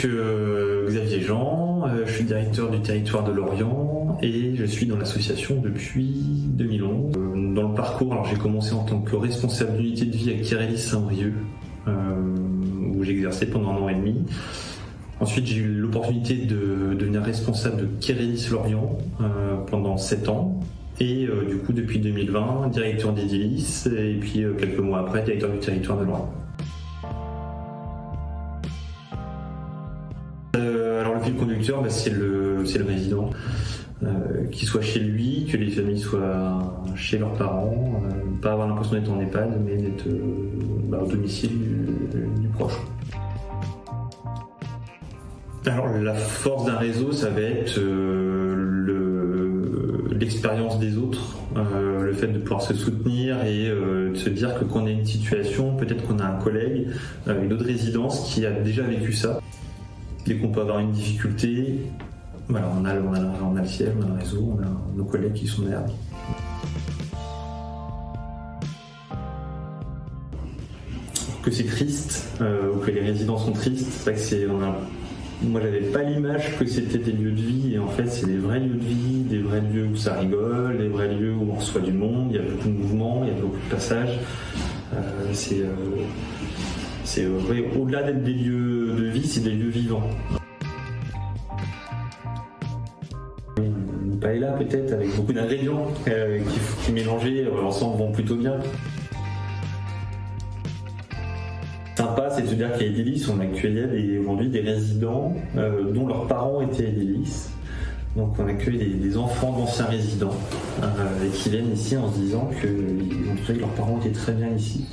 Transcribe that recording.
donc Xavier Jean, je suis directeur du territoire de Lorient et je suis dans l'association depuis 2011. Dans le parcours, alors j'ai commencé en tant que responsable d'unité de vie à Kérélis-Saint-Brieuc, où j'exerçais pendant 1 an et demi. Ensuite, j'ai eu l'opportunité de devenir responsable de Kérélis-Lorient pendant 7 ans. Et du coup, depuis 2020, directeur d'Edilis et puis quelques mois après, directeur du territoire de Lorient. Alors le fil conducteur, c'est le résident, qu'il soit chez lui, que les familles soient chez leurs parents, pas avoir l'impression d'être en EHPAD, mais d'être au domicile du proche. Alors la force d'un réseau, ça va être l'expérience des autres, le fait de pouvoir se soutenir et de se dire que quand on a une situation, peut-être qu'on a un collègue, une autre résidence qui a déjà vécu ça. Dès qu'on peut avoir une difficulté, voilà, on a le ciel, on a le réseau, on a nos collègues qui sont derrière. Que c'est triste, ou que les résidents sont tristes, c'est vrai que moi j'avais pas l'image que c'était des lieux de vie, et en fait c'est des vrais lieux de vie, des vrais lieux où ça rigole, des vrais lieux où on reçoit du monde, il y a beaucoup de mouvements, il y a beaucoup de passages. Au-delà d'être des lieux de vie, c'est des lieux vivants. Une paella peut-être avec beaucoup d'ingrédients qui mélangés ensemble vont plutôt bien. Sympa, c'est de se dire qu'à Edilis, on accueillait aujourd'hui des résidents dont leurs parents étaient à Edilis. Donc on accueille des enfants d'anciens résidents qui viennent ici en se disant qu'ils ont trouvé que leurs parents étaient très bien ici.